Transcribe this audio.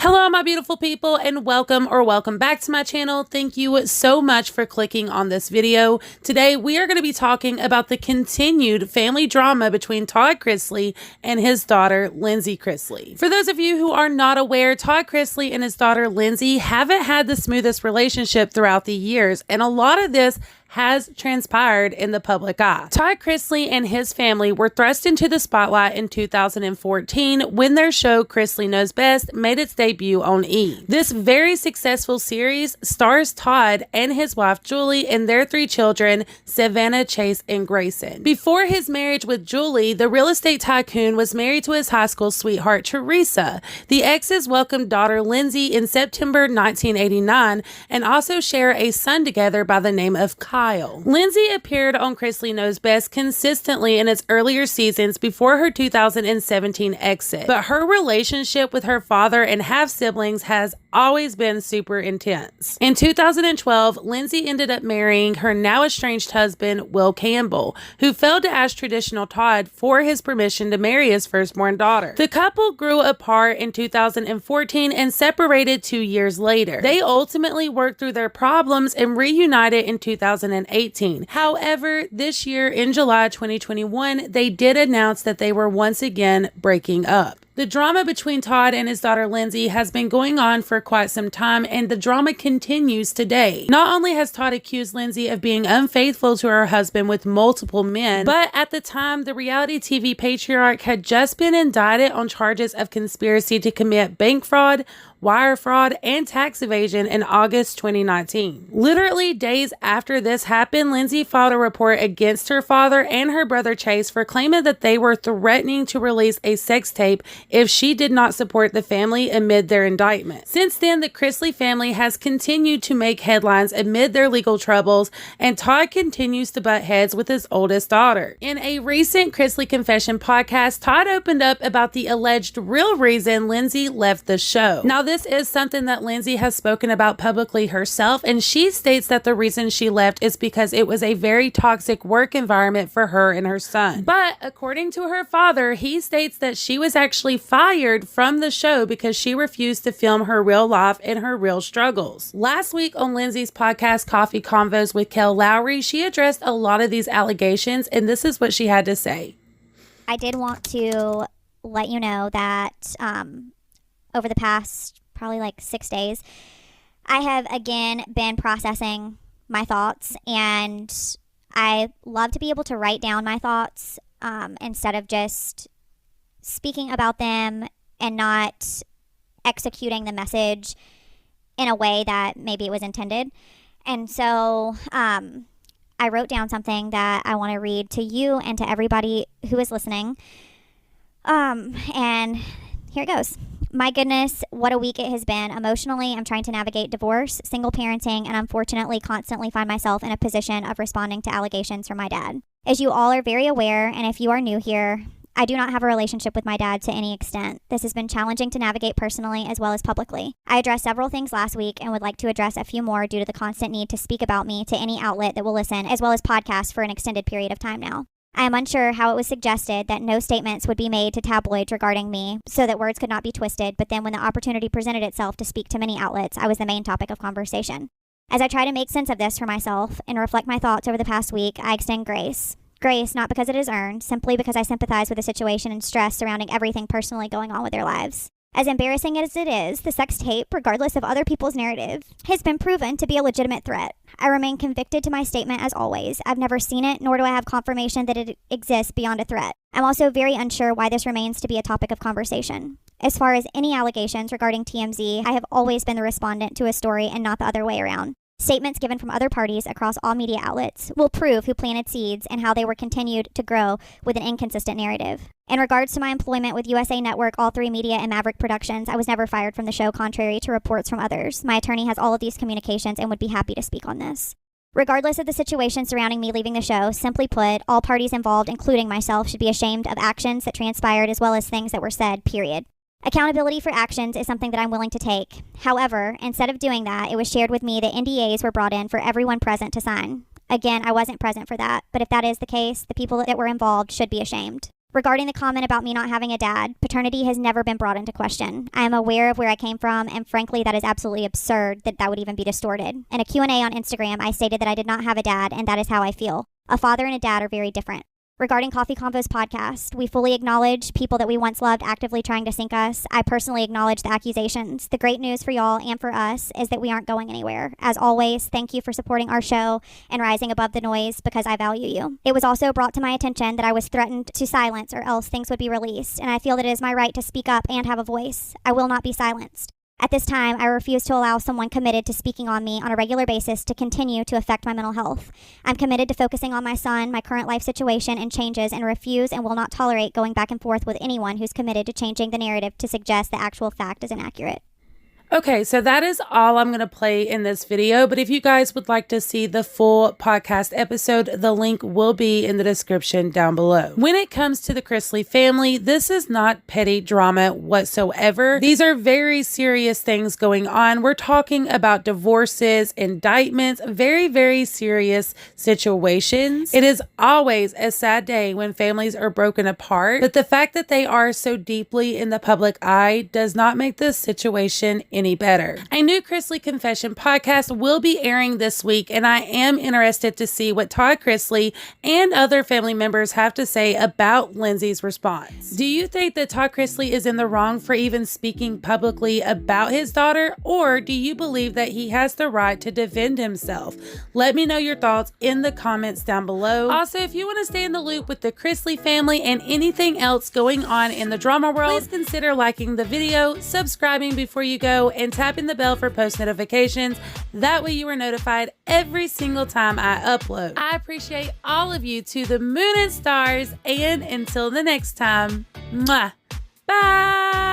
Hello, my beautiful people, and welcome back to my channel. Thank you so much for clicking on this video. Today, we are going to be talking about the continued family drama between Todd Chrisley and his daughter, Lindsie Chrisley. For those of you who are not aware, Todd Chrisley and his daughter, Lindsie, haven't had the smoothest relationship throughout the years, and a lot of this has transpired in the public eye. Todd Chrisley and his family were thrust into the spotlight in 2014 when their show Chrisley Knows Best made its debut on E! This very successful series stars Todd and his wife Julie and their 3 children, Savannah, Chase, and Grayson. Before his marriage with Julie, the real estate tycoon was married to his high school sweetheart Teresa. The exes welcomed daughter Lindsie in September 1989 and also share a son together by the name of Kail. Lindsie appeared on Chrisley Knows Best consistently in its earlier seasons before her 2017 exit, but her relationship with her father and half-siblings has always been super intense. In 2012, Lindsie ended up marrying her now estranged husband, Will Campbell, who failed to ask traditional Todd for his permission to marry his firstborn daughter. The couple grew apart in 2014 and separated 2 years later. They ultimately worked through their problems and reunited in 2018. However, this year in July 2021, they did announce that they were once again breaking up. The drama between Todd and his daughter Lindsie has been going on for quite some time, and the drama continues today. Not only has Todd accused Lindsie of being unfaithful to her husband with multiple men, but at the time, the reality TV patriarch had just been indicted on charges of conspiracy to commit bank fraud, wire fraud, and tax evasion in August 2019. Literally days after this happened, Lindsie filed a report against her father and her brother Chase for claiming that they were threatening to release a sex tape if she did not support the family amid their indictment. Since then, the Chrisley family has continued to make headlines amid their legal troubles, and Todd continues to butt heads with his oldest daughter. In a recent Chrisley Confession podcast, Todd opened up about the alleged real reason Lindsie left the show. Now, this is something that Lindsie has spoken about publicly herself, and she states that the reason she left is because it was a very toxic work environment for her and her son. But according to her father, he states that she was actually fired from the show because she refused to film her real life and her real struggles. Last week on Lindsie's podcast, Coffee Convos with Kail Lowery, she addressed a lot of these allegations, and this is what she had to say. I did want to let you know that over the past probably like 6 days, I have again been processing my thoughts, and I love to be able to write down my thoughts instead of just speaking about them and not executing the message in a way that maybe it was intended. And so I wrote down something that I want to read to you and to everybody who is listening. And here it goes. My goodness, what a week it has been. Emotionally, I'm trying to navigate divorce, single parenting, and unfortunately constantly find myself in a position of responding to allegations from my dad. As you all are very aware, and if you are new here, I do not have a relationship with my dad to any extent. This has been challenging to navigate personally as well as publicly. I addressed several things last week and would like to address a few more due to the constant need to speak about me to any outlet that will listen, as well as podcasts for an extended period of time now. I am unsure how it was suggested that no statements would be made to tabloids regarding me so that words could not be twisted, but then when the opportunity presented itself to speak to many outlets, I was the main topic of conversation. As I try to make sense of this for myself and reflect my thoughts over the past week, I extend grace. Grace, not because it is earned, simply because I sympathize with the situation and stress surrounding everything personally going on with their lives. As embarrassing as it is, the sex tape, regardless of other people's narrative, has been proven to be a legitimate threat. I remain convicted to my statement as always. I've never seen it, nor do I have confirmation that it exists beyond a threat. I'm also very unsure why this remains to be a topic of conversation. As far as any allegations regarding TMZ, I have always been the respondent to a story and not the other way around. Statements given from other parties across all media outlets will prove who planted seeds and how they were continued to grow with an inconsistent narrative. In regards to my employment with USA Network, All 3 Media, and Maverick Productions, I was never fired from the show, contrary to reports from others. My attorney has all of these communications and would be happy to speak on this. Regardless of the situation surrounding me leaving the show, simply put, all parties involved, including myself, should be ashamed of actions that transpired as well as things that were said, period. Accountability for actions is something that I'm willing to take. However, instead of doing that, it was shared with me that NDAs were brought in for everyone present to sign. Again, I wasn't present for that, but if that is the case, the people that were involved should be ashamed. Regarding the comment about me not having a dad, paternity has never been brought into question. I am aware of where I came from, and frankly, that is absolutely absurd that would even be distorted. In a Q&A on Instagram, I stated that I did not have a dad, and that is how I feel. A father and a dad are very different. Regarding Coffee Convos podcast, we fully acknowledge people that we once loved actively trying to sink us. I personally acknowledge the accusations. The great news for y'all and for us is that we aren't going anywhere. As always, thank you for supporting our show and rising above the noise because I value you. It was also brought to my attention that I was threatened to silence or else things would be released, and I feel that it is my right to speak up and have a voice. I will not be silenced. At this time, I refuse to allow someone committed to speaking on me on a regular basis to continue to affect my mental health. I'm committed to focusing on my son, my current life situation, and changes, and refuse and will not tolerate going back and forth with anyone who's committed to changing the narrative to suggest the actual fact is inaccurate. Okay, so that is all I'm going to play in this video, but if you guys would like to see the full podcast episode, the link will be in the description down below. When it comes to the Chrisley family, this is not petty drama whatsoever. These are very serious things going on. We're talking about divorces, indictments, very, very serious situations. It is always a sad day when families are broken apart, but the fact that they are so deeply in the public eye does not make this situation any better. A new Chrisley Confession podcast will be airing this week, and I am interested to see what Todd Chrisley and other family members have to say about Lindsie's response. Do you think that Todd Chrisley is in the wrong for even speaking publicly about his daughter, or do you believe that he has the right to defend himself? Let me know your thoughts in the comments down below. Also, if you want to stay in the loop with the Chrisley family and anything else going on in the drama world, please consider liking the video, subscribing before you go, and tapping the bell for post notifications. That way you are notified every single time I upload. I appreciate all of you to the moon and stars, and until the next time, mwah, bye.